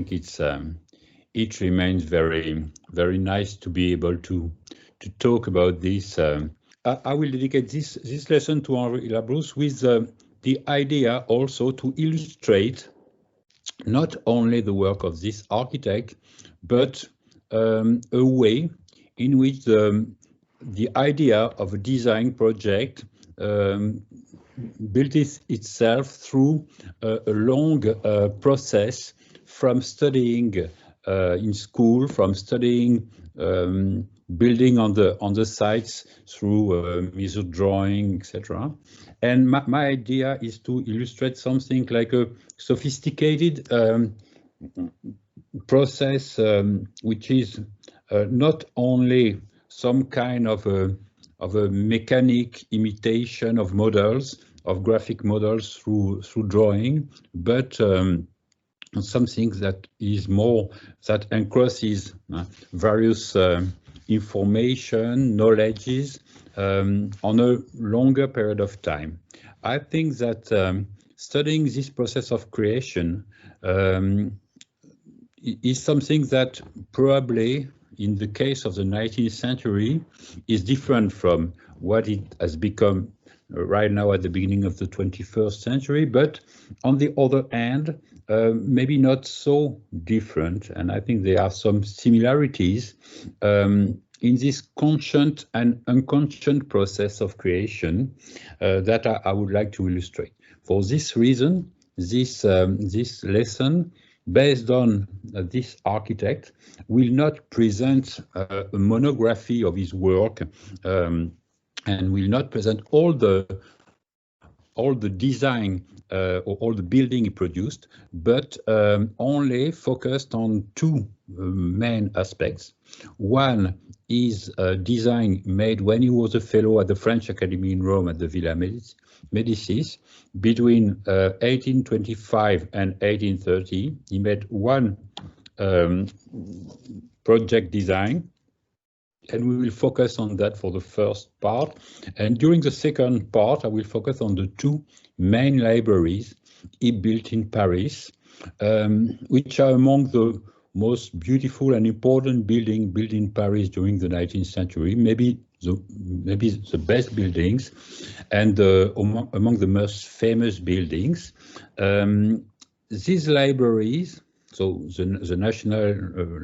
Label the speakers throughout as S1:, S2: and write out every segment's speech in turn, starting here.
S1: think it remains very nice to be able to talk about this. I will dedicate this lesson to Henri Labrouste with the idea also to illustrate not only the work of this architect, but a way in which the idea of a design project built itself through a long process from studying in school, from studying building on the sites through method drawing, etc. And my idea is to illustrate something like a sophisticated process, which is not only some kind of a mechanic imitation of models, of graphic models through drawing, but something that is more, that encrosses various information, knowledges on a longer period of time. I think that studying this process of creation is something that probably, in the case of the 19th century, is different from what it has become right now at the beginning of the 21st century, but on the other hand, maybe not so different. And I think there are some similarities in this conscious and unconscious process of creation that I would like to illustrate. For this reason, this lesson, based on this architect, will not present a monography of his work and will not present all the design or all the building he produced, but only focused on two main aspects. One is a design made when he was a fellow at the French Academy in Rome at the Villa Médicis between 1825 and 1830. He made one project design, and we will focus on that for the first part. And during the second part, I will focus on the two main libraries he built in Paris, which are among the most beautiful and important buildings built in Paris during the 19th century, maybe the best buildings and among the most famous buildings. These libraries, so the National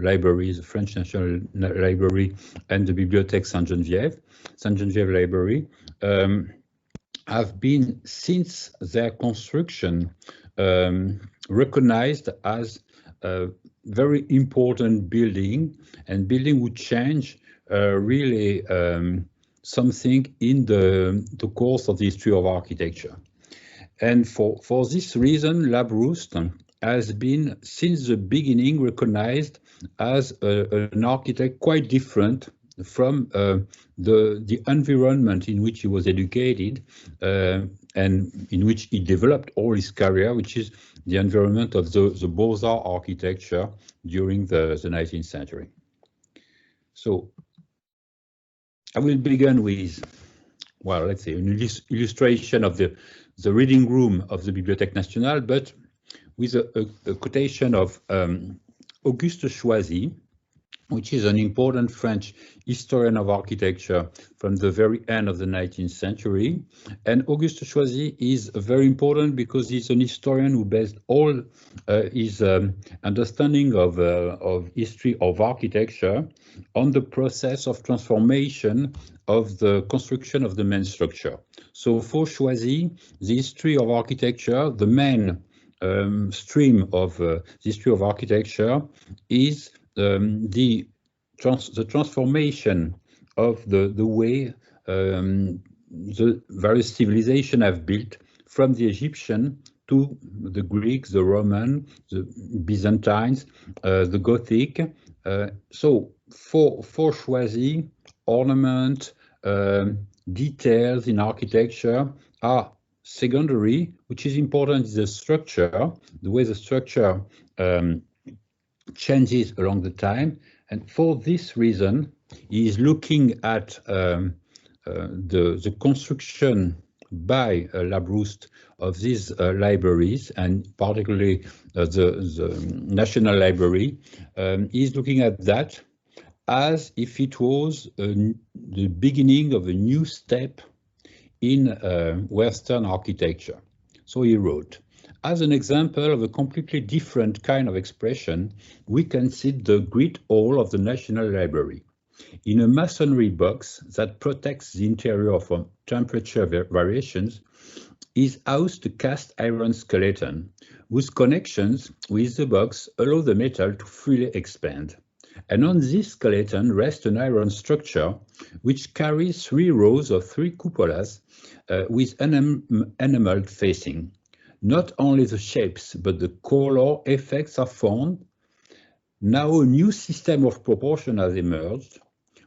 S1: Library, the French National Library, and the Bibliothèque Sainte-Geneviève Library, have been, since their construction, recognized as a very important building, and building would change really something in the course of the history of architecture. And for this reason, Labrouste has been, since the beginning, recognized as an architect quite different from the environment in which he was educated and in which he developed all his career, which is the environment of the Beaux-Arts architecture during the 19th century. So I will begin with, well, let's say an illustration of the reading room of the Bibliothèque Nationale, but with a quotation of Auguste Choisy, which is an important French historian of architecture from the very end of the 19th century. And Auguste Choisy is very important because he's an historian who based all his understanding of history of architecture on the process of transformation of the construction of the main structure. So for Choisy, the history of architecture, the main stream of the history of architecture is the transformation of the way the various civilizations have built, from the Egyptian to the Greeks, the Roman, the Byzantines, the Gothic. So for Choisy, ornament, details in architecture are secondary. Which is important is the structure, the way the structure changes along the time. And for this reason, he is looking at the construction by Labrouste of these libraries, and particularly the National Library, is looking at that as if it was the beginning of a new step in Western architecture. So he wrote, as an example of a completely different kind of expression, we can see the Great Hall of the National Library. In a masonry box that protects the interior from temperature variations is housed a cast iron skeleton, whose connections with the box allow the metal to freely expand. And on this skeleton rests an iron structure which carries 3 rows of 3 cupolas with enameled facing. Not only the shapes, but the color effects are formed. Now a new system of proportion has emerged,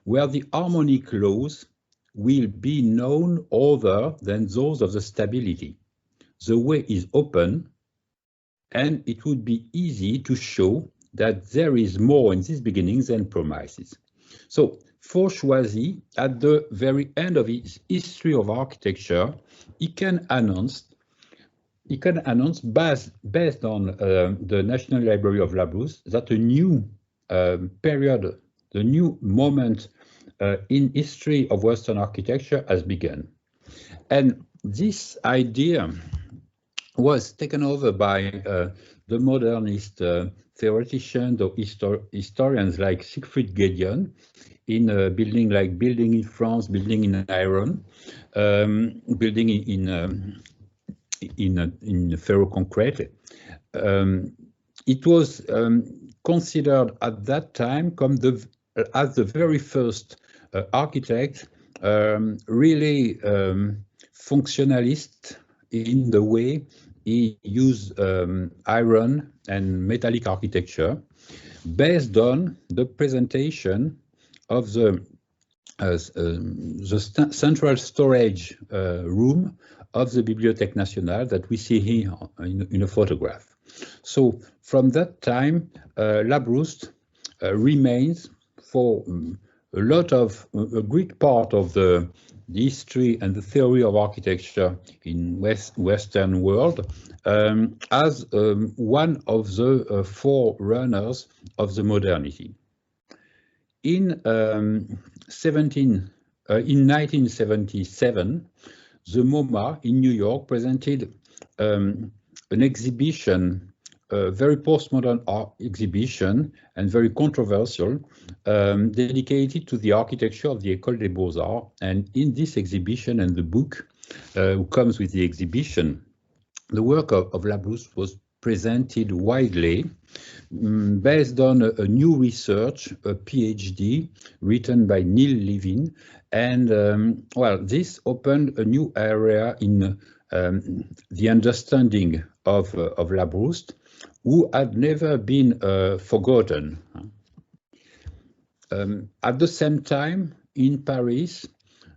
S1: where the harmonic laws will be known other than those of the stability. The way is open, and it would be easy to show that there is more in this beginning than promises. So for Choisy, at the very end of his history of architecture, he can announce based on the National Library of Labrouste that a new period, the new moment in history of Western architecture has begun. And this idea was taken over by the modernist theoreticians or historians like Siegfried Giedion in a building like Building in France, Building in Iron, Building in ferroconcrete. It was considered at that time as the very first architect really functionalist in the way he used iron and metallic architecture based on the presentation of the central storage room of the Bibliothèque Nationale that we see here in a photograph. So from that time, Labrouste remains for a great part of the history and the theory of architecture in Western world as one of the forerunners of the modernity. In 1977, the MoMA in New York presented an exhibition, a very postmodern art exhibition and very controversial, dedicated to the architecture of the École des Beaux-Arts. And in this exhibition and the book who comes with the exhibition, the work of Labrouste was presented widely based on a new research, a PhD written by Neil Levin. And well, this opened a new area in the understanding of Labrouste, who had never been forgotten. At the same time, in Paris,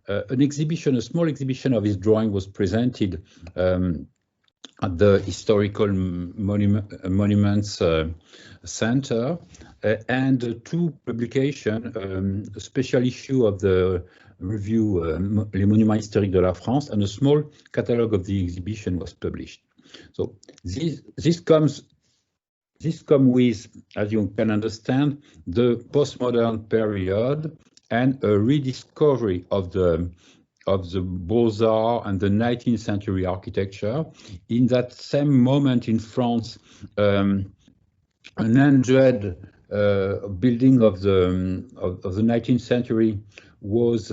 S1: an exhibition, a small exhibition of his drawing was presented at the Historical Monuments Center, and 2 publications, a special issue of the review Les Monuments Historiques de la France, and a small catalogue of the exhibition was published. So this comes with, as you can understand, the postmodern period and a rediscovery of the Beaux-Arts and the 19th century architecture. In that same moment in France, an 100 building of the 19th century was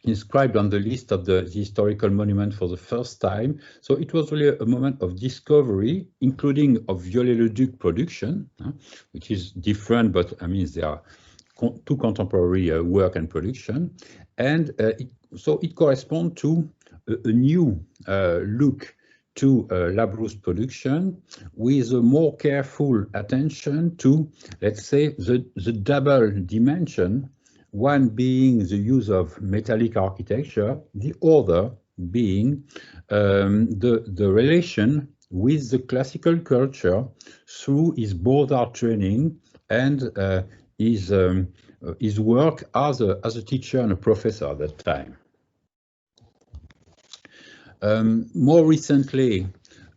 S1: inscribed on the list of the historical monument for the first time. So it was really a moment of discovery, including of Viollet-le-Duc production, which is different, but I mean, they are 2 contemporary work and production. And so it corresponds to a new look to Labrouste production with a more careful attention to, let's say, the double dimension, one being the use of metallic architecture, the other being the relation with the classical culture through his Beaux-Arts training and his work as a teacher and a professor at that time. More recently,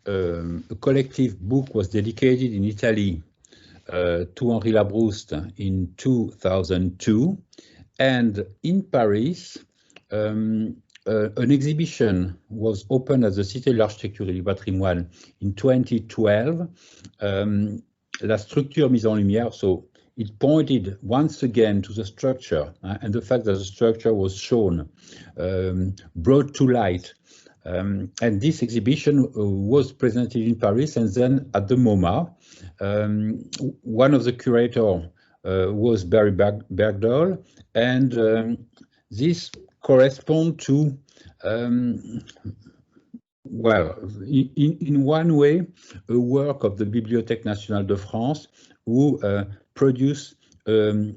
S1: a collective book was dedicated in Italy to Henri Labrouste in 2002, and in Paris, an exhibition was opened at the Cité de l'Architecture et du Patrimoine in 2012, La structure mise en lumière. So it pointed once again to the structure and the fact that the structure was shown, brought to light. And this exhibition was presented in Paris, and then at the MoMA, one of the curators was Barry Bergdahl, and this corresponds to, well, in one way, a work of the Bibliothèque Nationale de France, who produced who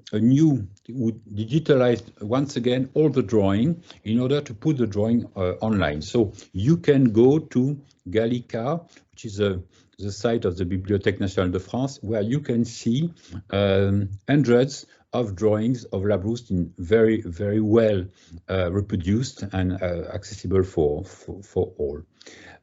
S1: digitalized once again all the drawing in order to put the drawing online. So you can go to Gallica, which is the site of the Bibliothèque Nationale de France, where you can see hundreds of drawings of Labrouste in very, very well reproduced and accessible for all.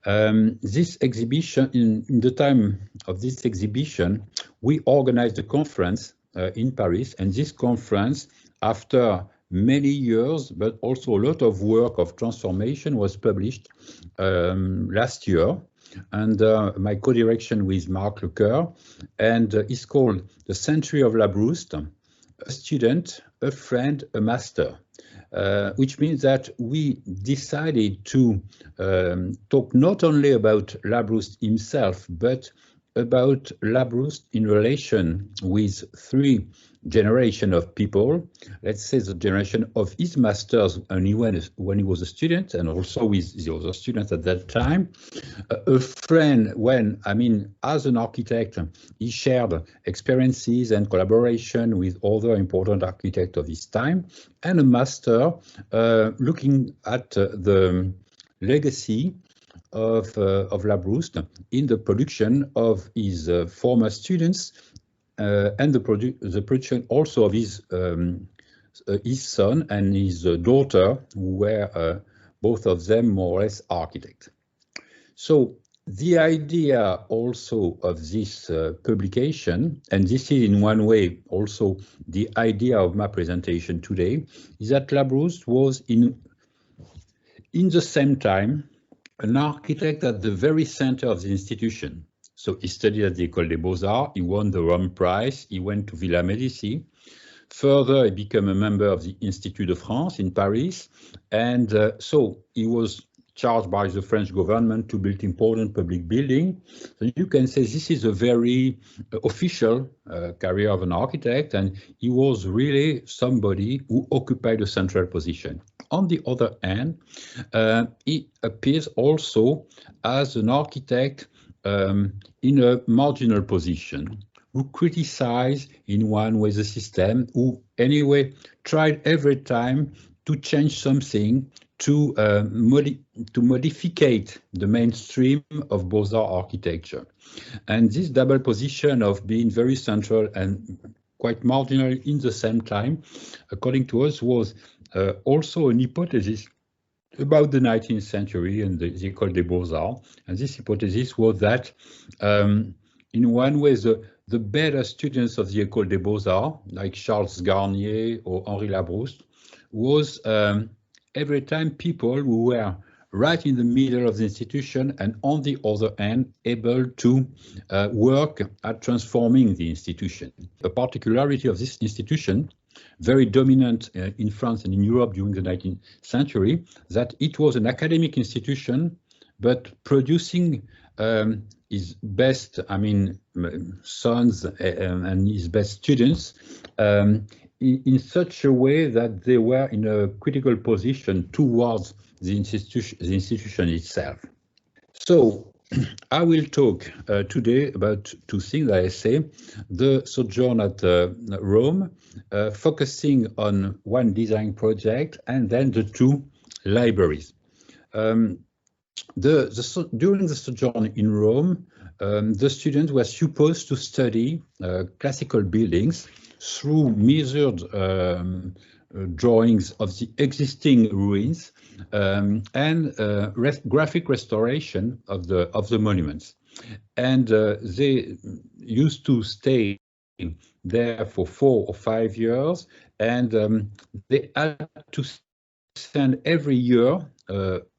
S1: This exhibition, in the time of this exhibition, we organized a conference in Paris, and this conference, after many years, but also a lot of work of transformation, was published last year under my co-direction with Marc Lecoeur, and it's called The Century of Labrouste, a student, a friend, a master, which means that we decided to talk not only about Labrouste himself, but about Labrouste in relation with three generations of people. Let's say the generation of his masters when he was a student, and also with the other students at that time. A friend when, I mean, as an architect, he shared experiences and collaboration with other important architects of his time, and a master looking at the legacy of Labrouste in the production of his former students, and the production also of his son and his daughter, who were both of them more or less architects. So the idea also of this publication, and this is in one way also the idea of my presentation today, is that Labrouste was in the same time an architect at the very center of the institution. So he studied at the École des Beaux-Arts, he won the Rome Prize, he went to Villa Médicis. Further, he became a member of the Institut de France in Paris, and so he was charged by the French government to build important public buildings. So you can say this is a very official career of an architect, and he was really somebody who occupied a central position. On the other hand, he appears also as an architect in a marginal position, who criticized in one way the system, who anyway tried every time to change something, to modificate the mainstream of Beaux-Arts architecture. And this double position of being very central and quite marginal in the same time, according to us, was also an hypothesis about the 19th century and the École des Beaux-Arts. And this hypothesis was that, in one way, the better students of the École des Beaux-Arts, like Charles Garnier or Henri Labrouste, was every time people who were right in the middle of the institution and on the other hand able to work at transforming the institution. A particularity of this institution, very dominant in France and in Europe during the 19th century, that it was an academic institution, but producing his best, sons and his best students in such a way that they were in a critical position towards the institution itself. So I will talk today about two things that I say: the sojourn at Rome, focusing on one design project, and then the two libraries. During the sojourn in Rome, the students were supposed to study classical buildings through measured drawings of the existing ruins, and graphic restoration of the monuments. And they used to stay there for 4 or 5 years, and they had to send every year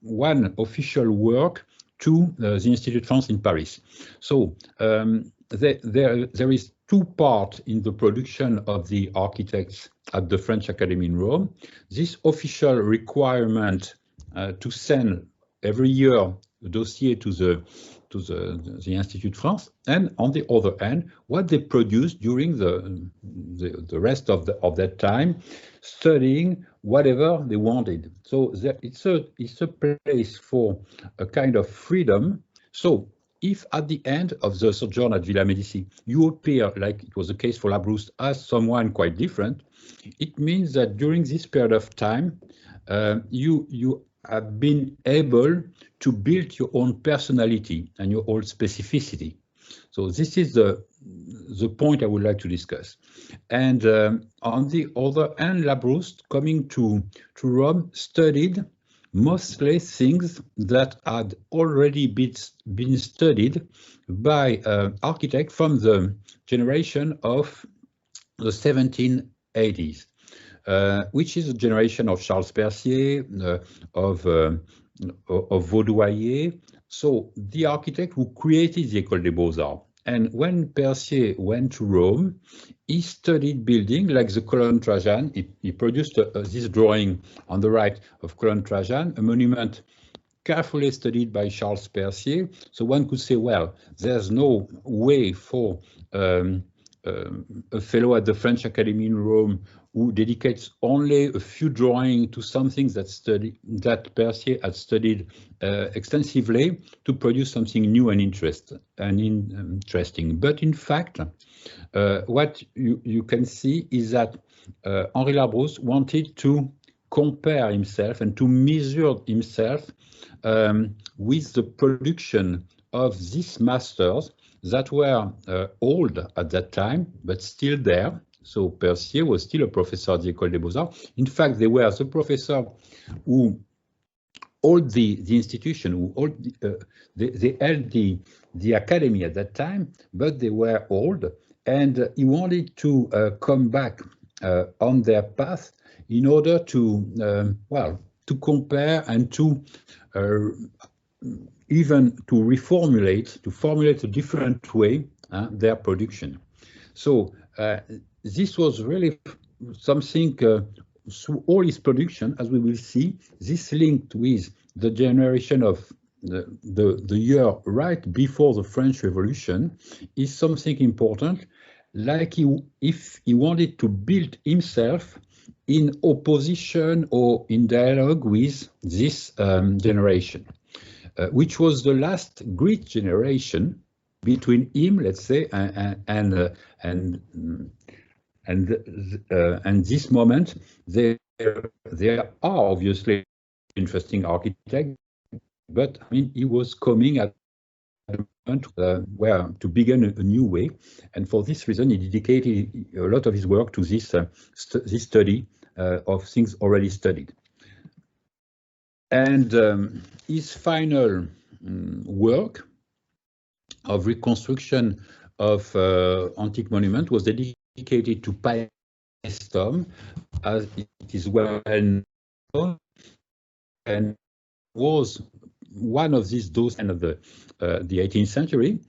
S1: one official work to the Institut de France in Paris. So there is two parts in the production of the architects at the French Academy in Rome. This official requirement to send every year a dossier to the Institut de France, and on the other hand, what they produce during the rest of that time, studying whatever they wanted. So it's a place for a kind of freedom. So if at the end of the sojourn at Villa Médicis, you appear, like it was the case for Labrouste, as someone quite different, it means that during this period of time, you have been able to build your own personality and your own specificity. So this is the point I would like to discuss. And on the other hand, Labrouste, coming to Rome, studied mostly things that had already been studied by architects from the generation of the 1780s. Which is a generation of Charles Percier, of Vaudoyer. So the architect who created the École des Beaux-Arts. And when Percier went to Rome, he studied building like the Colonne Trajan. He produced this drawing on the right of Colonne Trajan, a monument carefully studied by Charles Percier. So one could say, well, there's no way for a fellow at the French Academy in Rome who dedicates only a few drawings to something that Percier had studied extensively to produce something new and interesting. But in fact, what you can see is that Henri Labrouste wanted to compare himself and to measure himself with the production of these masters that were old at that time, but still there. So Percier was still a professor at the École des Beaux-Arts. In fact, they were the professor who held the institution, they held the academy at that time, but they were old, and he wanted to come back on their path in order to, to compare and to even to formulate a different way their production. So this was really something through all his production, as we will see, this linked with the generation of the year right before the French Revolution is something important, like if he wanted to build himself in opposition or in dialogue with this generation, which was the last great generation between him, let's say, and this moment. There are obviously interesting architects, but I mean, he was coming at a moment where to begin a new way, and for this reason, he dedicated a lot of his work to this this study of things already studied. And his final work of reconstruction of antique monument was dedicated to Paestum, as it is well known, and was one of these docents of the 18th century.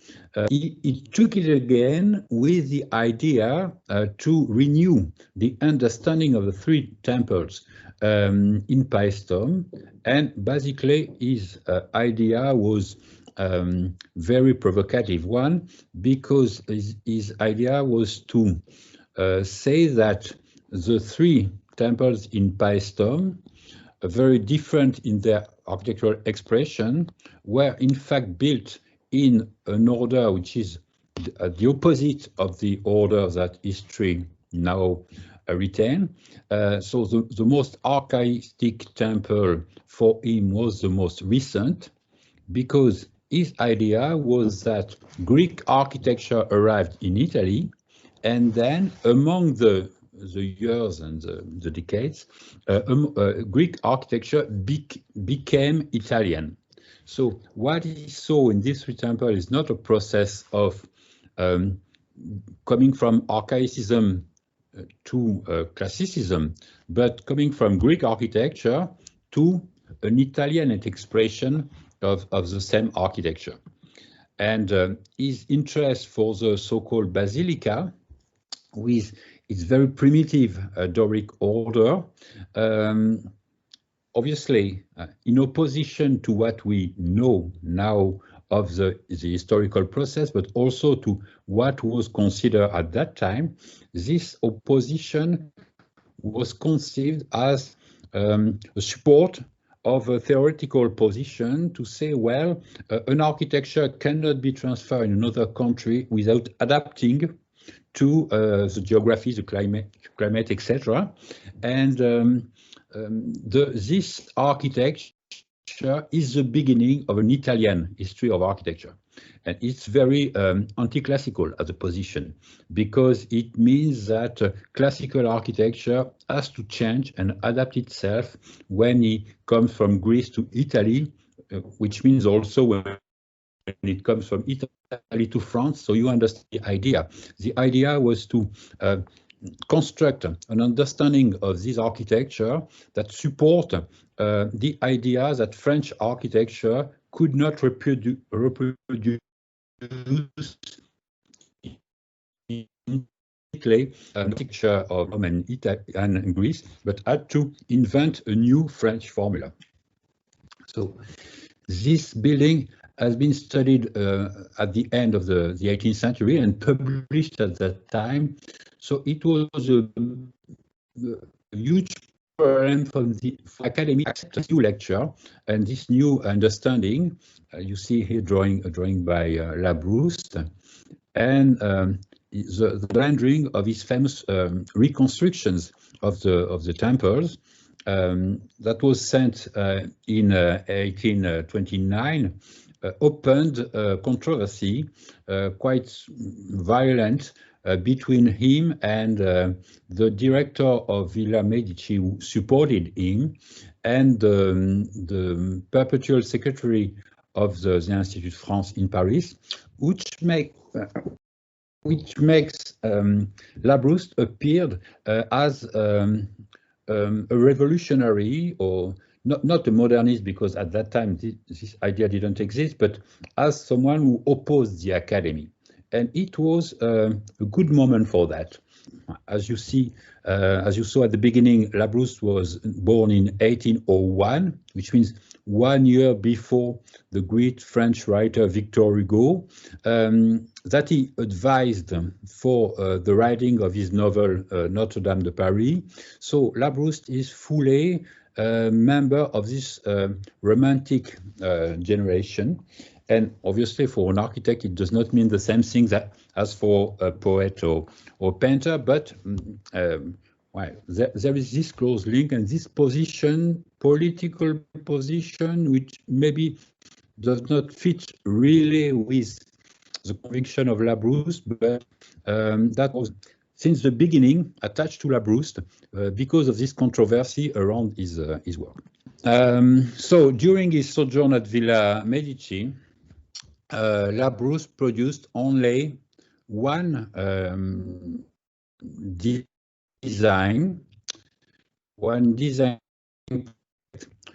S1: He took it again with the idea to renew the understanding of the three temples in Paestum, and basically his idea was very provocative one, because his idea was to say that the three temples in Paestum, very different in their architectural expression, were in fact built in an order which is the opposite of the order that history now retain. So the most archaistic temple for him was the most recent, because his idea was that Greek architecture arrived in Italy, and then among the the years and the decades, Greek architecture became Italian. So what he saw in these three temples is not a process of coming from archaicism to classicism, but coming from Greek architecture to an Italian expression of the same architecture. And his interest for the so-called basilica, with its very primitive Doric order, obviously in opposition to what we know now of the historical process, but also to what was considered at that time, this opposition was conceived as a support of a theoretical position to say, well, an architecture cannot be transferred in another country without adapting to the geography, the climate, etc. And this architecture is the beginning of an Italian history of architecture. And it's very anti-classical as a position, because it means that classical architecture has to change and adapt itself when it comes from Greece to Italy, which means also when it comes from Italy to France. So you understand the idea. The idea was to construct an understanding of this architecture that support the idea that French architecture could not reproduce architecture of Rome and Italy and Greece, but had to invent a new French formula. So this building has been studied at the end of the 18th century and published at that time. So it was a huge problem from the academy to accept this new lecture and this new understanding. You see here a drawing by Labrouste, and the rendering of his famous reconstructions of the temples that was sent in 1829. Opened controversy, quite violent, between him and the director of Villa Medici, who supported him, and the perpetual secretary of the Institut France in Paris, which makes Labrouste appeared as a revolutionary, or not a modernist, because at that time this idea didn't exist, but as someone who opposed the academy. And it was a good moment for that. As you saw at the beginning, Labrouste was born in 1801, which means 1 year before the great French writer Victor Hugo, that he advised for the writing of his novel Notre Dame de Paris. So Labrouste is fully a member of this romantic generation. And obviously for an architect, it does not mean the same thing as for a poet or painter, but there is this close link and this position, political position, which maybe does not fit really with the conviction of Labrouste, but that was since the beginning attached to Labrouste because of this controversy around his work. So during his sojourn at Villa Medici, Labrouste produced only one design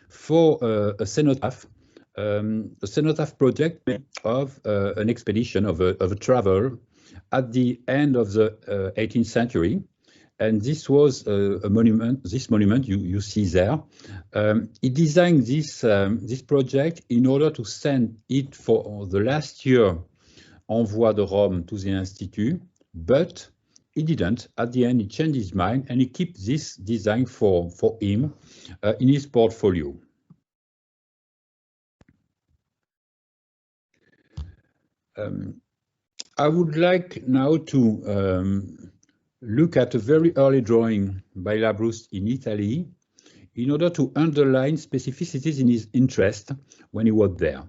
S1: for a cenotaph project of an expedition of a travel at the end of the 18th century. And this was a monument. This monument you see there. He designed this project in order to send it for the last year envoi de Rome to the Institute, but he didn't. At the end, he changed his mind and he kept this design for him in his portfolio. I would like now to look at a very early drawing by Labrouste in Italy in order to underline specificities in his interest when he was there.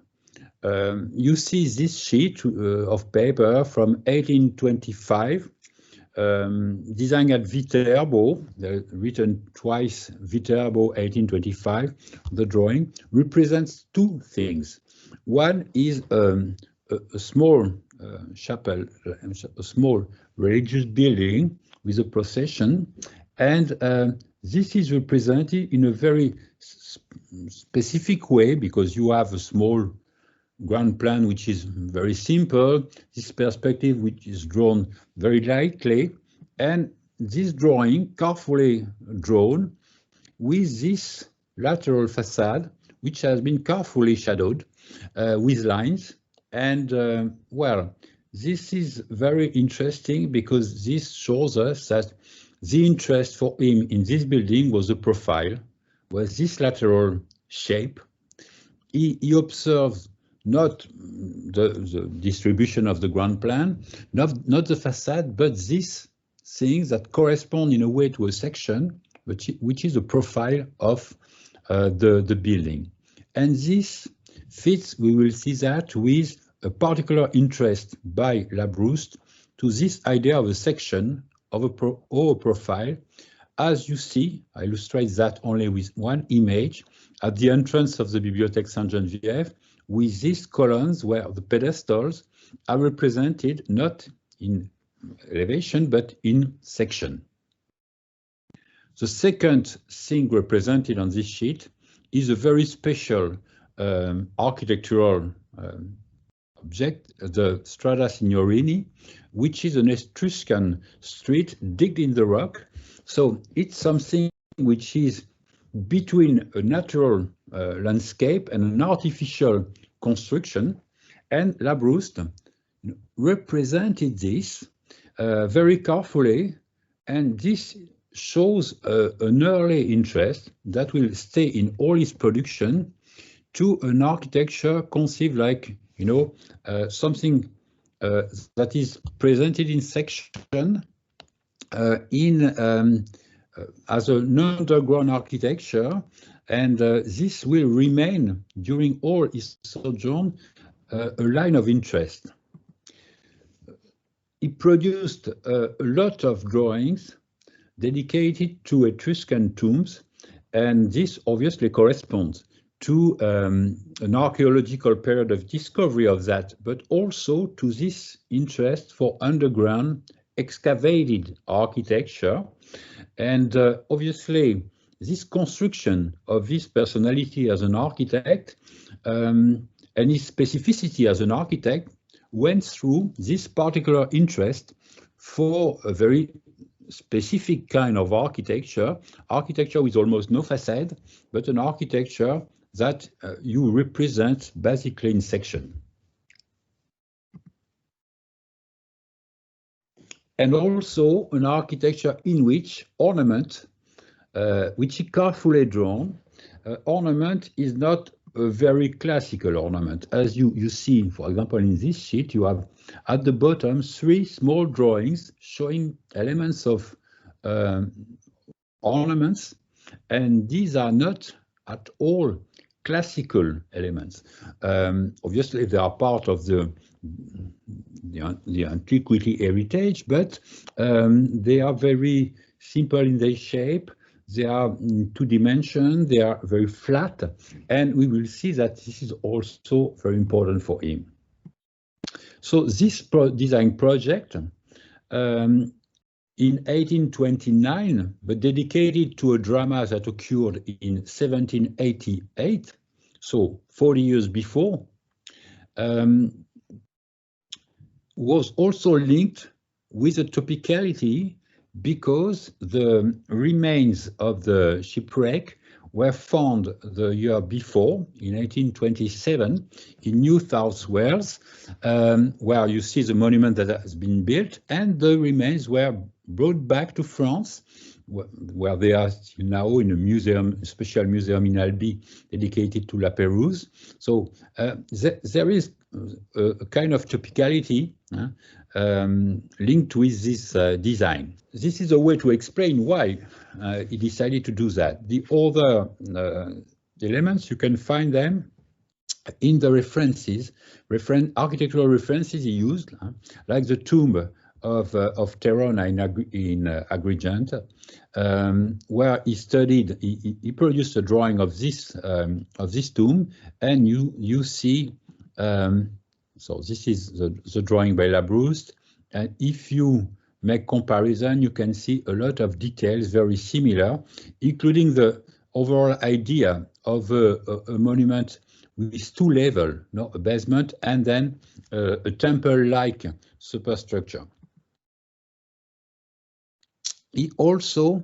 S1: You see this sheet of paper from 1825 designed at Viterbo, written twice, Viterbo 1825, the drawing, represents two things. One is a small chapel, a small religious building with a procession, and this is represented in a very specific way because you have a small ground plan which is very simple, this perspective which is drawn very lightly, and this drawing carefully drawn with this lateral facade which has been carefully shadowed with lines. And well, this is very interesting because this shows us that the interest for him in this building was the profile, was this lateral shape. He observes not the distribution of the ground plan, not the facade, but these things that correspond in a way to a section, which is a profile of the building. And this fits, we will see that, with a particular interest by Labrouste to this idea of a section of or a profile. As you see, I illustrate that only with one image at the entrance of the Bibliothèque Sanjan with these columns where the pedestals are represented not in elevation but in section. The second thing represented on this sheet is a very special architectural object, the Strada Signorini, which is an Etruscan street digged in the rock. So it's something which is between a natural landscape and an artificial construction, and Labrouste represented this very carefully, and this shows an early interest that will stay in all his production to an architecture conceived like, you know, something that is presented in section as an underground architecture, and this will remain during all his sojourn a line of interest. He produced a lot of drawings dedicated to Etruscan tombs, and this obviously corresponds to an archaeological period of discovery of that, but also to this interest for underground excavated architecture. And obviously, this construction of his personality as an architect and his specificity as an architect went through this particular interest for a very specific kind of architecture with almost no facade, but an architecture that you represent basically in section. And also an architecture in which ornament, which is carefully drawn, ornament is not a very classical ornament. As you see, for example, in this sheet, you have at the bottom 3 small drawings showing elements of ornaments, and these are not at all classical elements. Obviously, they are part of the antiquity heritage, but they are very simple in their shape. They are in 2 dimensions, they are very flat, and we will see that this is also very important for him. So this design project in 1829, but dedicated to a drama that occurred in 1788, so 40 years before, was also linked with a topicality because the remains of the shipwreck were found the year before, in 1827, in New South Wales, where you see the monument that has been built, and the remains were brought back to France, where they are still now in a museum, a special museum in Albi dedicated to La Pérouse. So there is a kind of topicality linked with this design. This is a way to explain why he decided to do that. The other elements, you can find them in the references, architectural references he used, like the tomb of Terrona in Agrigent, where he studied. He produced a drawing of this tomb, and you see. So this is the drawing by Labrouste, and if you make comparison, you can see a lot of details very similar, including the overall idea of a monument with two levels, no, a basement and then a temple-like superstructure. He also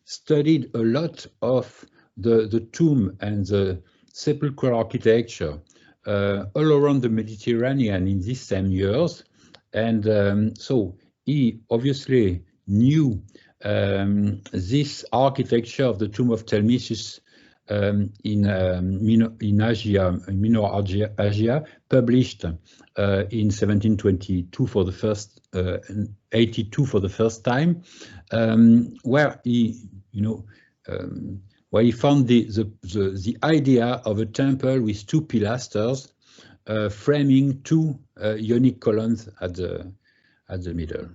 S1: studied a lot of the tomb and the sepulchral architecture all around the Mediterranean in these same years. And so he obviously knew this architecture of the tomb of Telmicus in Asia, Minor Asia, published in 1722 for the first 82 for the first time, where he, where he found the idea of a temple with two pilasters framing two ionic columns at the middle.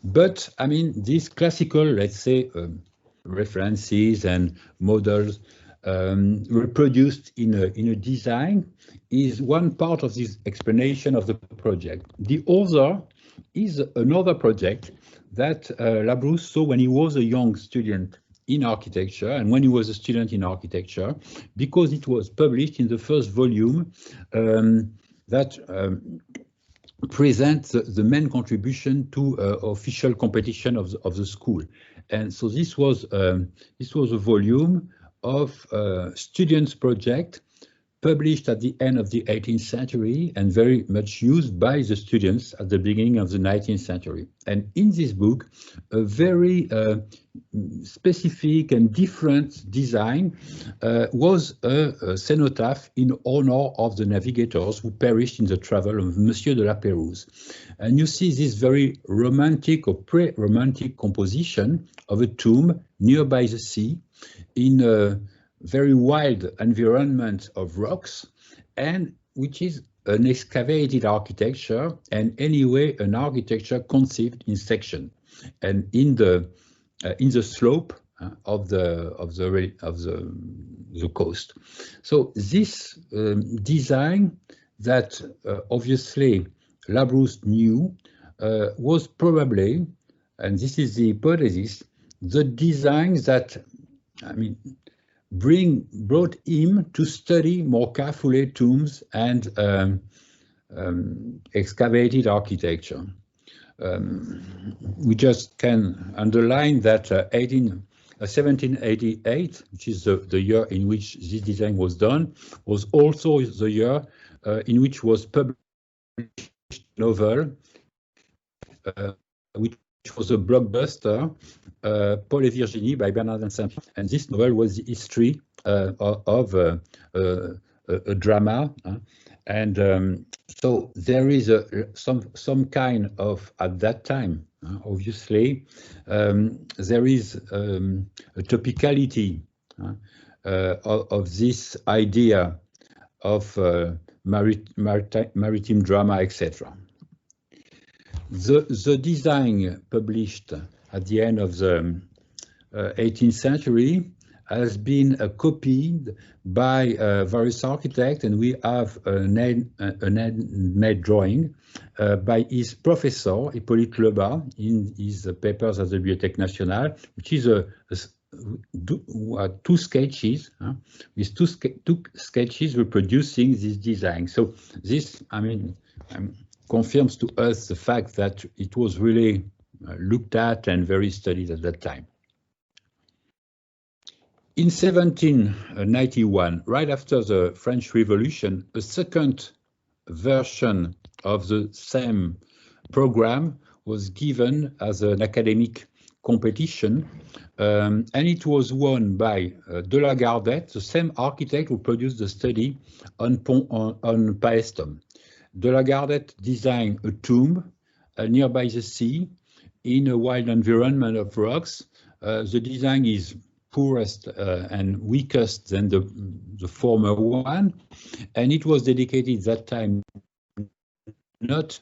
S1: But I mean, these classical, let's say, references and models reproduced in a design is one part of this explanation of the project. The other is another project that Labrouste saw when he was a young student in architecture, and when he was a student in architecture, because it was published in the first volume that presents the main contribution to official competition of the school. And so this was a volume of students' project published at the end of the 18th century and very much used by the students at the beginning of the 19th century. And in this book, a very specific and different design was a cenotaph in honor of the navigators who perished in the travel of Monsieur de la Pérouse. And you see this very romantic or pre-romantic composition of a tomb nearby the sea in a very wild environment of rocks, and which is an excavated architecture, and anyway an architecture conceived in section and in the slope of the coast. So this design that obviously Labrouste knew was probably, and this is the hypothesis, the design that, I mean, brought him to study more carefully tombs and excavated architecture. We just can underline that 1788, which is the year in which this design was done, was also the year in which was published novel, which was a blockbuster, Paul et Virginie by Bernard and Saint-Pierre. And this novel was the history of a drama. And so there is some kind of, at that time, obviously, there is a topicality of this idea of maritime drama, etc. The design published at the end of the 18th century has been copied by various architects, and we have an handmade drawing by his professor, Hippolyte Lebas, in his papers at the Bibliothèque Nationale, which is two sketches, with two sketches reproducing this design. So this, I mean, confirms to us the fact that it was really looked at and very studied at that time. In 1791, right after the French Revolution, a second version of the same program was given as an academic competition, and it was won by de la Gardette, the same architect who produced the study on Paestum. De la Gardette designed a tomb nearby the sea in a wild environment of rocks. The design is poorest and weakest than the former one, and it was dedicated that time not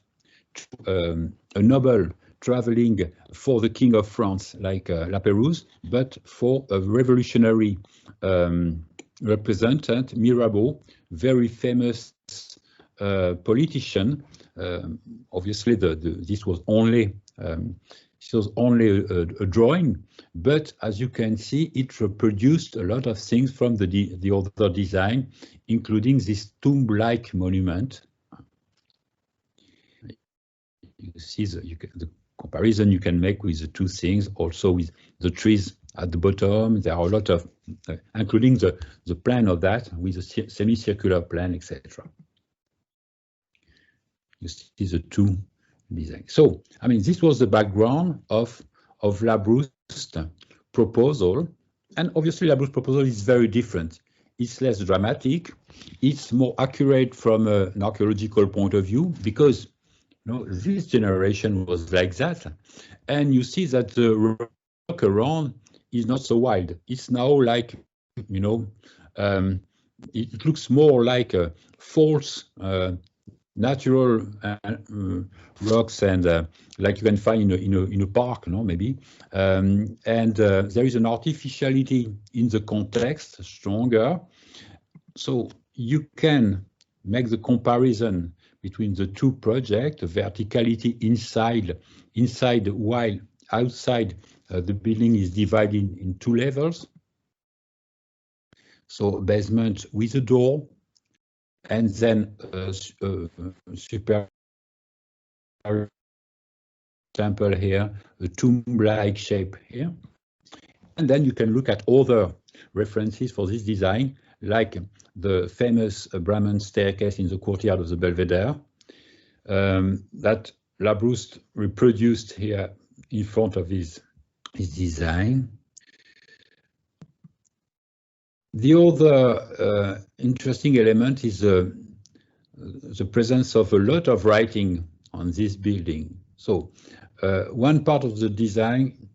S1: a noble traveling for the King of France, like Lapérouse, but for a revolutionary representative, Mirabeau, very famous politician. Obviously, this was only a drawing, but as you can see, it reproduced a lot of things from the other design, including this tomb-like monument. You see the comparison you can make with the two things, also with the trees at the bottom. There are a lot of, including the plan of that, with a semicircular plan, etc. You see the two designs. So, I mean, this was the background of Labrouste's proposal. And obviously, Labrouste's proposal is very different. It's less dramatic. It's more accurate from an archaeological point of view, because this generation was like that. And you see that the rock around is not so wild. It's now like, it looks more like a false natural rocks, and like you can find in a park, maybe. And there is an artificiality in the context, stronger. So you can make the comparison between the two projects, the verticality inside while outside the building is divided in two levels. So basement with a door, and then super temple here, a tomb-like shape here. And then you can look at other references for this design, like the famous Brahman staircase in the courtyard of the Belvedere, that Labrouste reproduced here in front of his design. The other interesting element is the presence of a lot of writing on this building. So one part of the design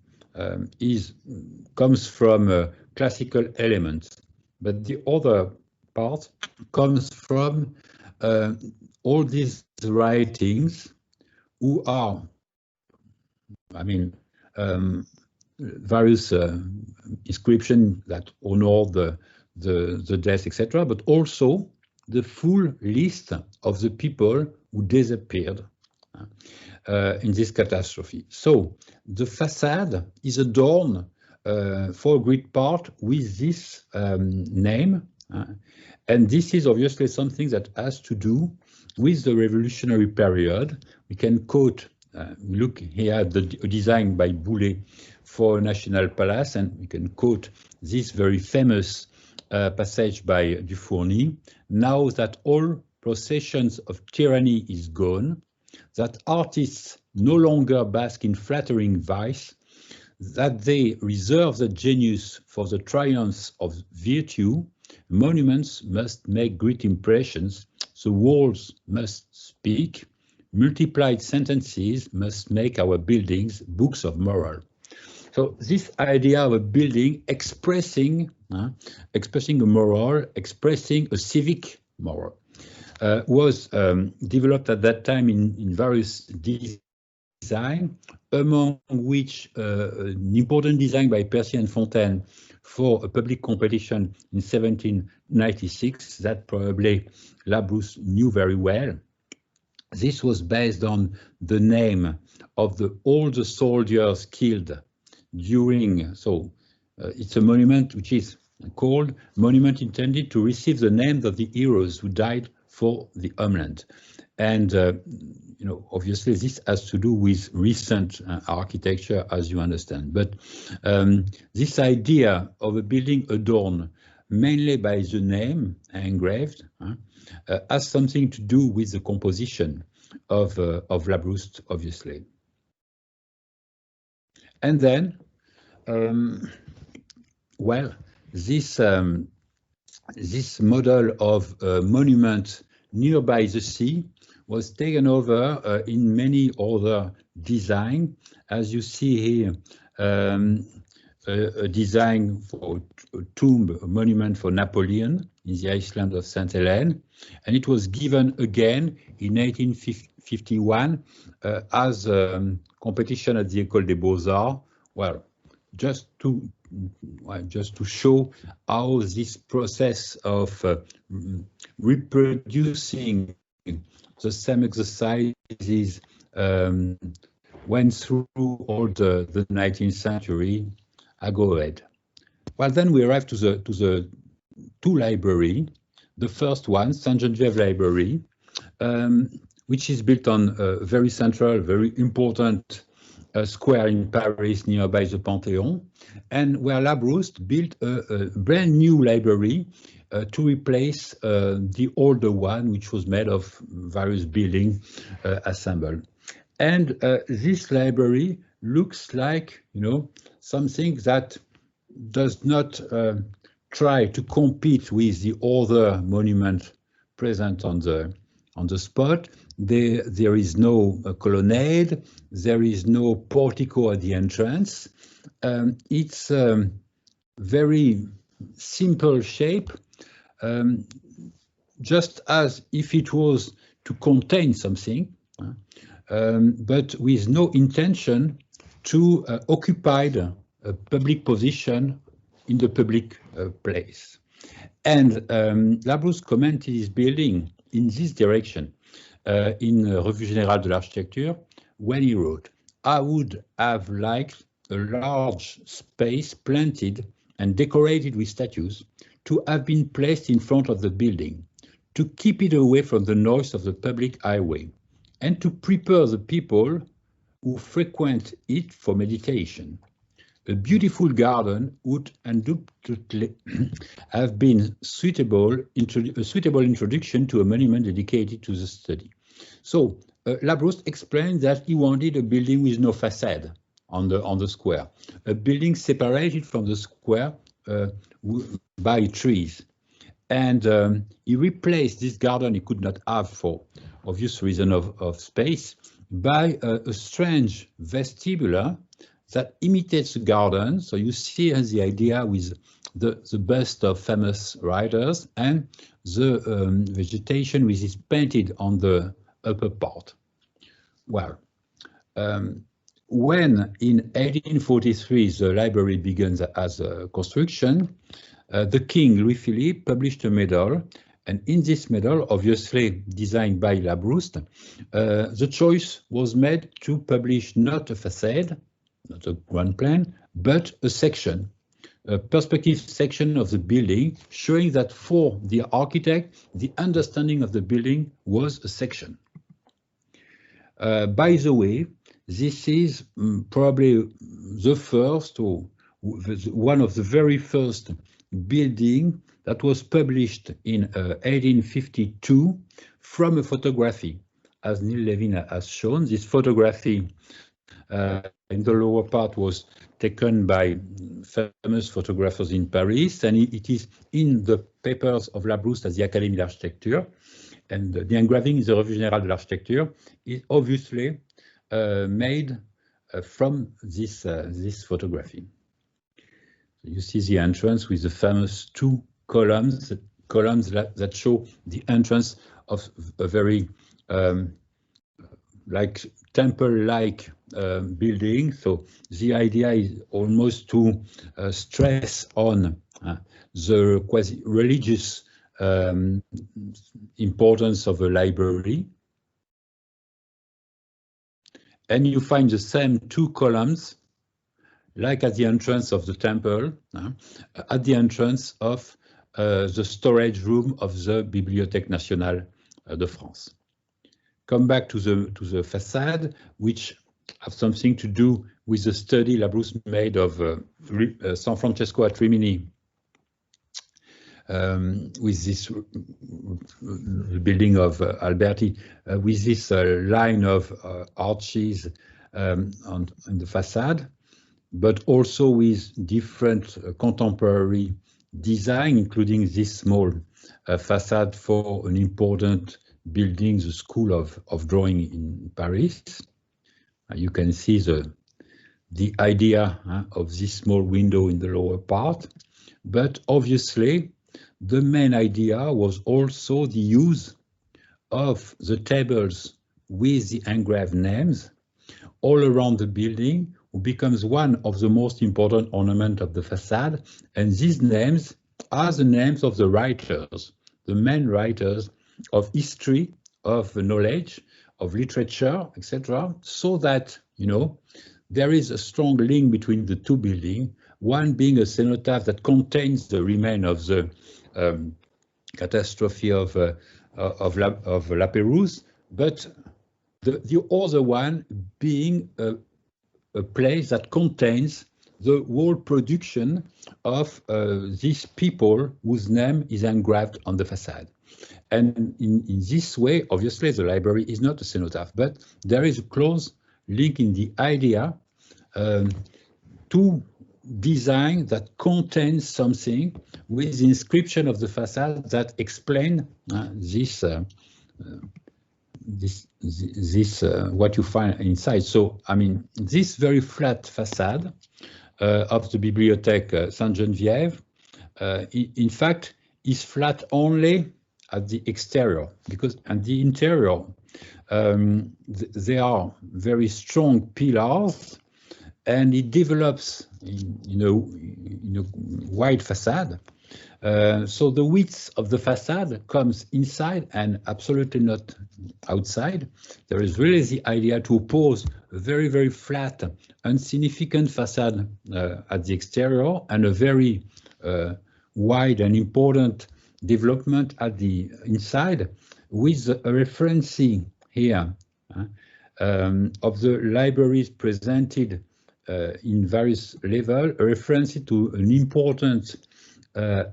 S1: comes from classical elements, but the other part comes from all these writings who are, I mean, various inscriptions that honor the death, etc., but also the full list of the people who disappeared in this catastrophe. So the facade is adorned for a great part with this name, and this is obviously something that has to do with the revolutionary period. We can quote, look here at the design by Boulet for National Palace, and we can quote this very famous passage by Dufourny. Now that all processions of tyranny is gone, that artists no longer bask in flattering vice, that they reserve the genius for the triumphs of virtue, monuments must make great impressions, the walls must speak, multiplied sentences must make our buildings books of moral. So this idea of a building expressing a moral, expressing a civic moral, was developed at that time in various design, among which an important design by Percy and Fontaine for a public competition in 1796 that probably Labrouste knew very well. This was based on the name of all the soldiers killed during, so it's a monument which is called Monument intended to receive the names of the heroes who died for the homeland. And, obviously this has to do with recent architecture, as you understand. But this idea of a building adorned mainly by the name engraved has something to do with the composition of Labrouste, obviously. And then, well, this model of monument nearby the sea was taken over in many other designs. As you see here, a design for a tomb, a monument for Napoleon in the island of Sainte Hélène, and it was given again in 1851 as a competition at the École des Beaux-Arts. Well, just to show how this process of reproducing the same exercises went through all the 19th century. I go ahead. Well, then we arrive to the two library. The first one, Sanjan Library, which is built on a very central, very important square in Paris, nearby the Panthéon, and where Labrouste built a brand new library to replace the older one, which was made of various buildings assembled. And this library looks like, something that does not try to compete with the other monument present on the spot. There is no colonnade, there is no portico at the entrance. It's a very simple shape, just as if it was to contain something, but with no intention to occupy a public position in the public place. And Labrouste commented his building in this direction in Revue Générale de l'Architecture when he wrote, "I would have liked a large space planted and decorated with statues to have been placed in front of the building, to keep it away from the noise of the public highway, and to prepare the people who frequent it for meditation. A beautiful garden would undoubtedly have been a suitable introduction to a monument dedicated to the study." So Labrouste explained that he wanted a building with no facade on the square, a building separated from the square by trees. And he replaced this garden he could not have for obvious reason of space by a strange vestibular that imitates the garden. So you see the idea with the bust of famous writers and the vegetation which is painted on the upper part. Well, when in 1843 the library begins as a construction, the king Louis-Philippe published a medal, and in this medal, obviously designed by Labrouste, the choice was made to publish not a facade, not a ground plan, but a section, a perspective section of the building, showing that for the architect, the understanding of the building was a section. By the way, this is probably the first or one of the very first building that was published in 1852 from a photography, as Neil Levin has shown. This photography in the lower part was taken by famous photographers in Paris, and it is in the papers of Labrouste at the Académie d'Architecture. And the engraving in the Revue Générale de l'Architecture is obviously made from this photography. So you see the entrance with the famous two columns that show the entrance of a very like temple-like building. So the idea is almost to stress on the quasi-religious importance of a library. And you find the same two columns, like at the entrance of the temple, at the entrance of the storage room of the Bibliothèque Nationale de France. Come back to the facade, which have something to do with the study Labrouste made of San Francesco at Rimini, with this building of Alberti, with this line of arches on the facade, but also with different contemporary design, including this small facade for an important building, the School of Drawing in Paris. You can see the the idea of this small window in the lower part, but obviously the main idea was also the use of the tables with the engraved names all around the building, who becomes one of the most important ornaments of the facade. And these names are the names of the writers, the main writers of history, of knowledge, of literature, etc. So that, you know, there is a strong link between the two buildings, one being a cenotaph that contains the remains of the catastrophe of Labrouste, but the other one being a place that contains the whole production of these people whose name is engraved on the facade. And in this way, obviously, the library is not a cenotaph, but there is a close link in the idea to design that contains something with the inscription of the facade that explain what you find inside. So, I mean, this very flat facade of the Bibliothèque Sainte-Geneviève, in fact, is flat only at the exterior, because at the interior, there are very strong pillars, and it develops in a wide facade. So the width of the facade comes inside and absolutely not outside. There is really the idea to oppose a very, very flat, insignificant facade at the exterior and a very wide and important development at the inside, with a referencing here of the libraries presented in various levels, a reference to an important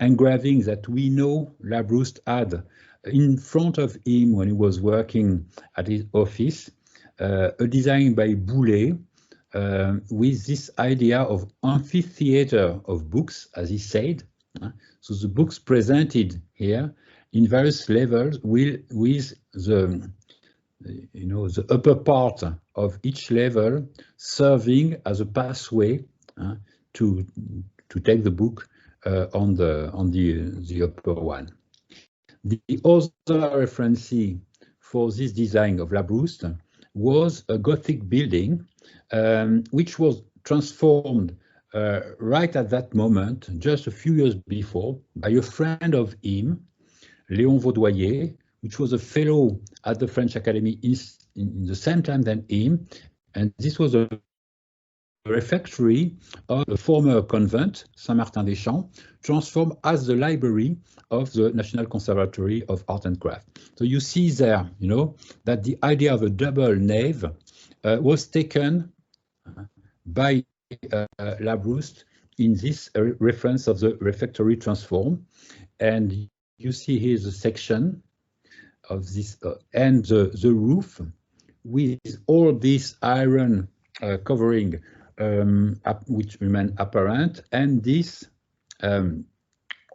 S1: engraving that we know Labrouste had in front of him when he was working at his office, a design by Boulet with this idea of amphitheater of books, as he said. So the books presented here in various levels with the the upper part of each level serving as a pathway to take the book on the upper one. The other reference for this design of Labrouste was a Gothic building, which was transformed right at that moment, just a few years before, by a friend of him, Léon Vaudoyer, which was a fellow at the French Academy in the same time than him. And this was a refectory of the former convent, Saint-Martin-des-Champs, transformed as the library of the National Conservatory of Art and Craft. So you see there, that the idea of a double nave was taken by Labrouste in this reference of the refectory transform. And you see here the section of this and the roof with all this iron covering which remain apparent, and this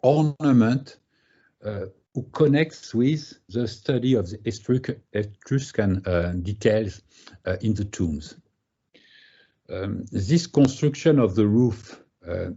S1: ornament who connects with the study of the Etruscan details in the tombs. This construction of the roof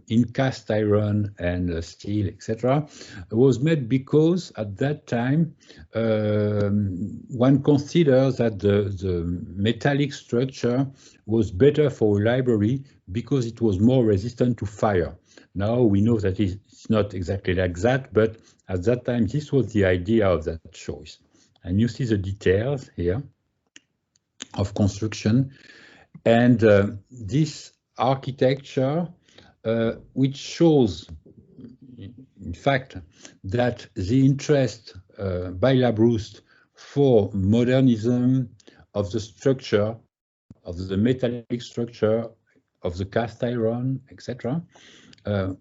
S1: in cast iron and steel, etc., was made because at that time one considers that the metallic structure was better for a library because it was more resistant to fire. Now we know that it's not exactly like that, but at that time this was the idea of that choice. And you see the details here of construction, and this architecture which shows, in fact, that the interest by Labrouste for modernism of the structure, of the metallic structure, of the cast iron, etc.,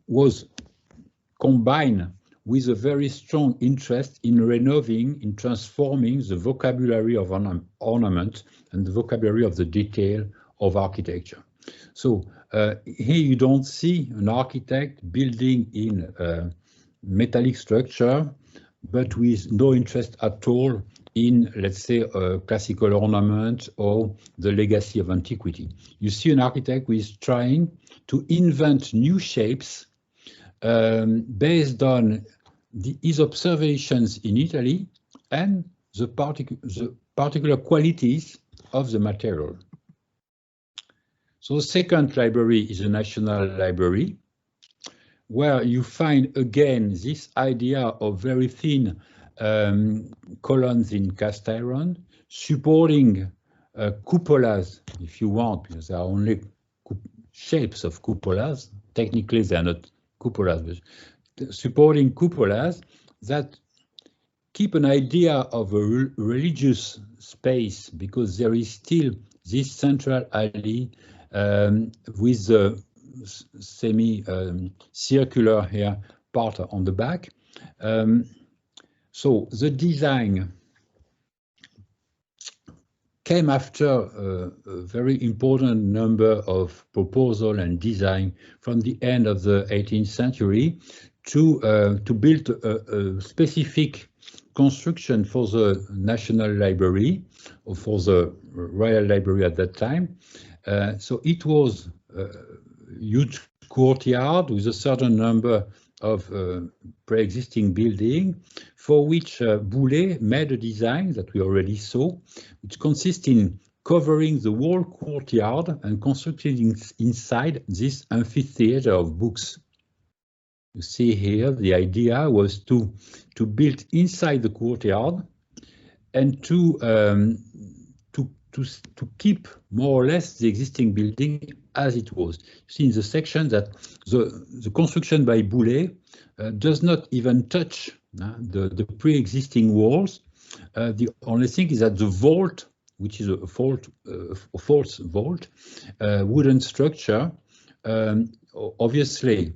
S1: was combined with a very strong interest in renovating, in transforming the vocabulary of ornament and the vocabulary of the detail of architecture. So here you don't see an architect building in a metallic structure, but with no interest at all in, let's say, classical ornament or the legacy of antiquity. You see an architect who is trying to invent new shapes based on his observations in Italy and the particular qualities of the material. So the second library is a national library, where you find again this idea of very thin columns in cast iron, supporting cupolas, if you want, because there are only shapes of cupolas. Technically, they are not cupolas, but supporting cupolas that keep an idea of a religious space, because there is still this central alley with the semi-circular here part on the back. So the design came after a very important number of proposals and design from the end of the 18th century to build a specific construction for the National Library, or for the Royal Library at that time. So it was a huge courtyard with a certain number of pre-existing buildings, for which Boulez made a design that we already saw, which consists in covering the whole courtyard and constructing inside this amphitheater of books. You see here, the idea was to build inside the courtyard and to keep more or less the existing building as it was. You see in the section that the construction by Boulez does not even touch the pre-existing walls. The only thing is that the vault, which is a false vault, wooden structure, obviously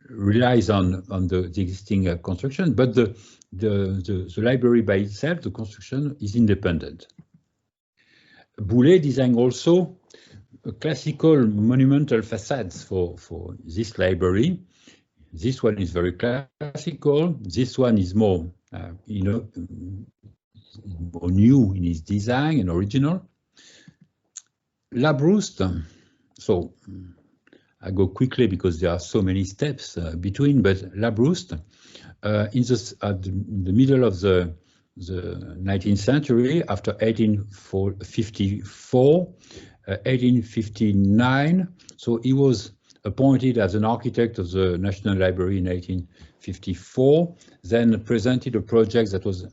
S1: relies on the existing construction, but the library by itself, the construction, is independent. Boulez designed also classical monumental facades for this library. This one is very classical. This one is more, more new in its design and original. Labrouste, so I go quickly because there are so many steps between, but Labrouste, in the middle of the 19th century, after 1854, 1859, so he was appointed as an architect of the National Library in 1854, then presented a project that was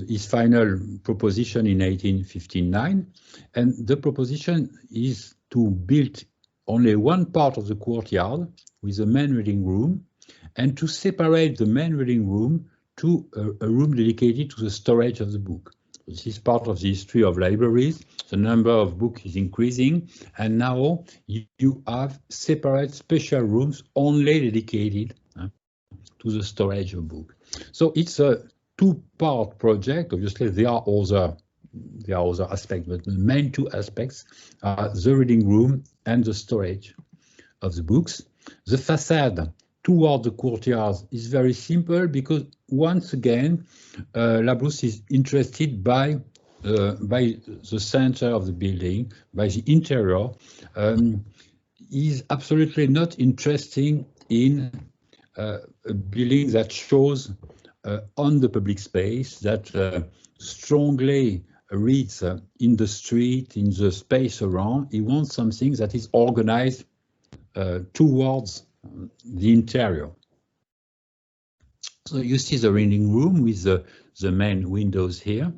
S1: his final proposition in 1859, and the proposition is to build only one part of the courtyard with a main reading room, and to separate the main reading room to a room dedicated to the storage of the book. This is part of the history of libraries. The number of books is increasing, and now you have separate special rooms only dedicated to the storage of books. So it's a two-part project. Obviously, there are other aspects, but the main two aspects are the reading room and the storage of the books. The facade toward the courtyard is very simple, because once again, Labrouste is interested by the center of the building, by the interior. Is absolutely not interested in a building that shows on the public space, that strongly reads in the street, in the space around. He wants something that is organized towards the interior. So you see the reading room with the main windows here,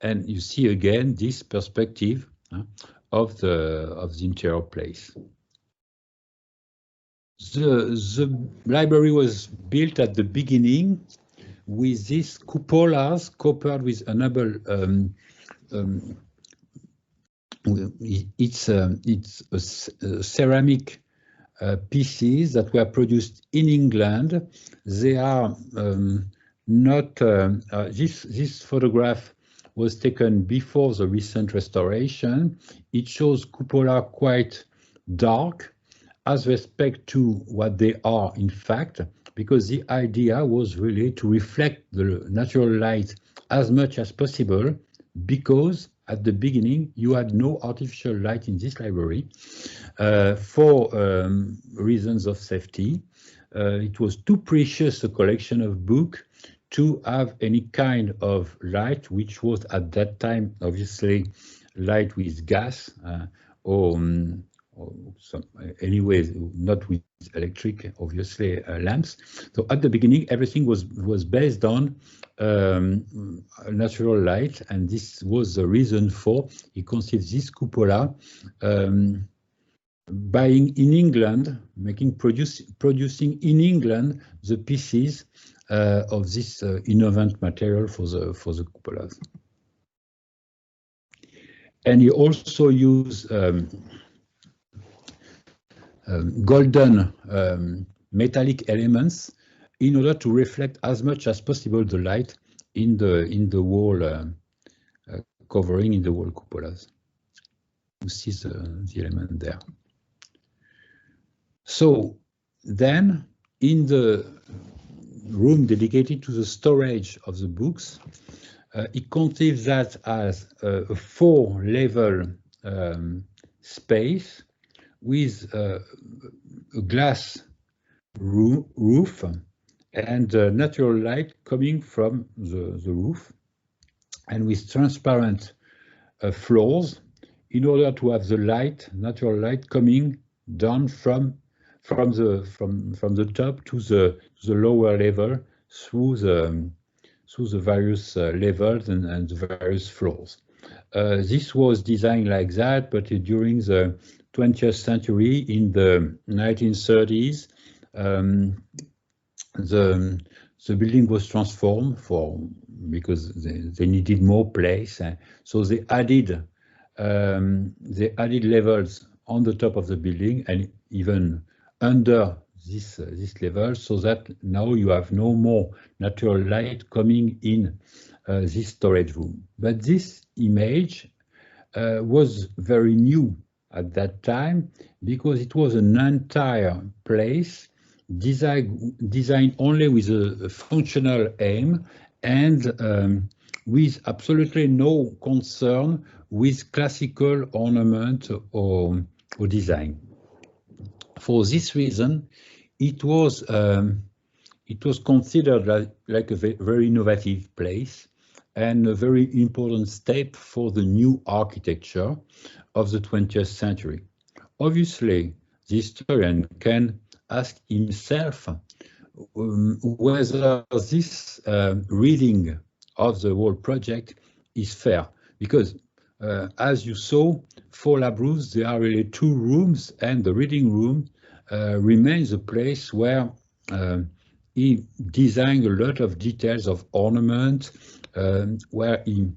S1: and you see again this perspective of the interior place. The library was built at the beginning with these cupolas covered with another. It's ceramic pieces that were produced in England. They are not. This photograph was taken before the recent restoration. It shows cupola quite dark as respect to what they are in fact, because the idea was really to reflect the natural light as much as possible, because at the beginning you had no artificial light in this library for reasons of safety. It was too precious a collection of books to have any kind of light, which was at that time obviously light with gas or some, anyways, not with electric, obviously, lamps. So at the beginning, everything was based on natural light, and this was the reason for he conceived this cupola, buying in England, producing in England the pieces of this innovant material for the cupolas. And he also used golden metallic elements in order to reflect as much as possible the light in the wall covering, in the wall cupolas. You see the element there. So then, in the room dedicated to the storage of the books, it conceived that as a 4-level space with a glass roof and natural light coming from the roof, and with transparent floors, in order to have the light, natural light, coming down from the top to the lower level through the various levels and the various floors. This was designed like that, but during the 20th century, in the 1930s, the building was transformed because they needed more place, so they added levels on the top of the building and even under this level, so that now you have no more natural light coming in this storage room. But this image was very new at that time, because it was an entire place designed only with a functional aim and with absolutely no concern with classical ornament or design. For this reason, it was considered like a very innovative place and a very important step for the new architecture of the 20th century. Obviously, the historian can ask himself whether this reading of the whole project is fair, because as you saw, for Labrouste, there are really 2 rooms, and the reading room remains a place where he designed a lot of details of ornament, where he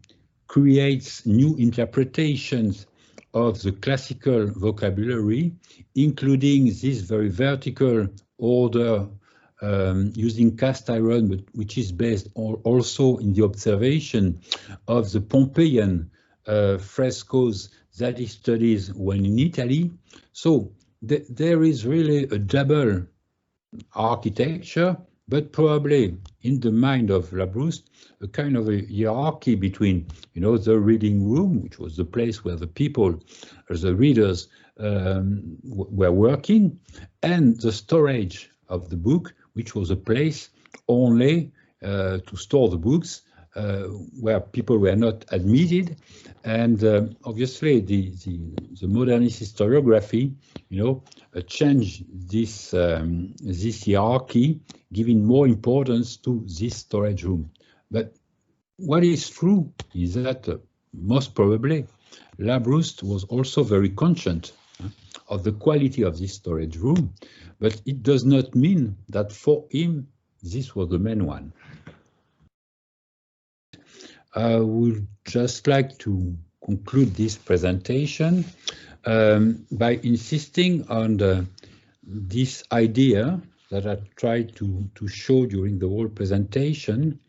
S1: creates new interpretations of the classical vocabulary, including this very vertical order using cast iron, but which is based also in the observation of the Pompeian frescoes that he studies when in Italy. So there is really a double architecture, but probably in the mind of Labrouste, a kind of a hierarchy between, the reading room, which was the place where the people, or the readers, were working, and the storage of the book, which was a place only to store the books, where people were not admitted. And obviously the modernist historiography, changed this hierarchy, giving more importance to this storage room. But what is true is that most probably Labrouste was also very conscious of the quality of this storage room, but it does not mean that for him this was the main one. I would just like to conclude this presentation by insisting on this idea that I tried to show during the whole presentation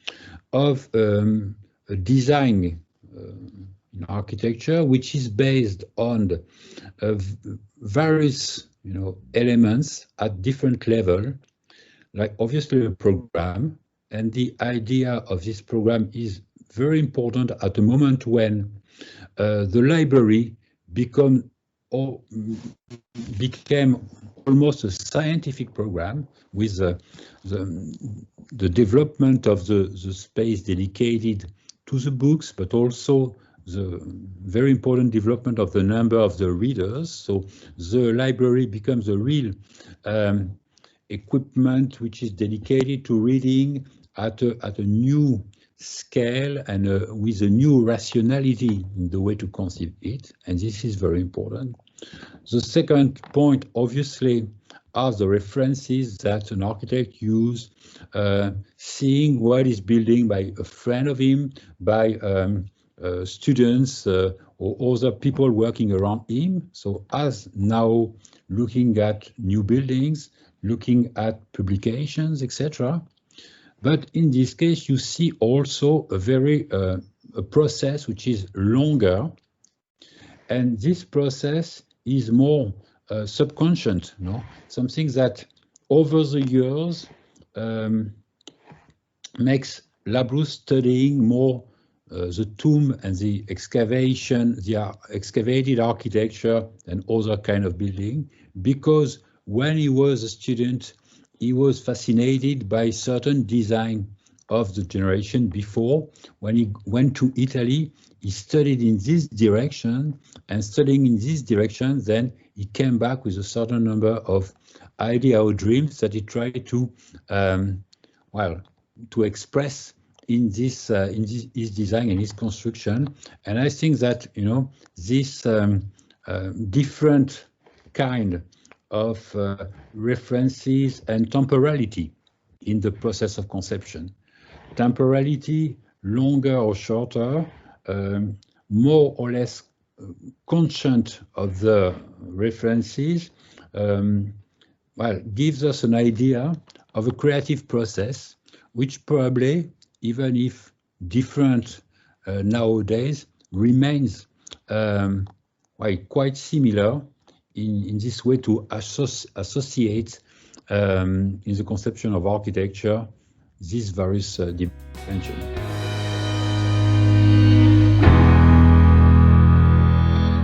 S1: of a design in architecture which is based on various elements at different levels like obviously a program, and the idea of this program is very important at a moment when the library became almost a scientific program with the development of the space dedicated to the books, but also the very important development of the number of the readers. So the library becomes a real equipment which is dedicated to reading at a new scale and with a new rationality in the way to conceive it, and this is very important. The second point, obviously, are the references that an architect uses, seeing what is building by a friend of him, by students or other people working around him. So as now looking at new buildings, looking at publications, etc. But in this case, you see also a process which is longer, and this process is more subconscious, something that over the years makes Labrouste studying more the tomb and the excavated architecture and other kind of building, because when he was a student, he was fascinated by certain design of the generation before. When he went to Italy, he studied in this direction, and studying in this direction, then he came back with a certain number of ideas or dreams that he tried to, to express in his design and his construction. And I think that this different kind of references and temporality in the process of conception. Temporality, longer or shorter, more or less conscious of the references, gives us an idea of a creative process, which probably, even if different nowadays, remains quite similar in this way to associate in the conception of architecture these various dimensions.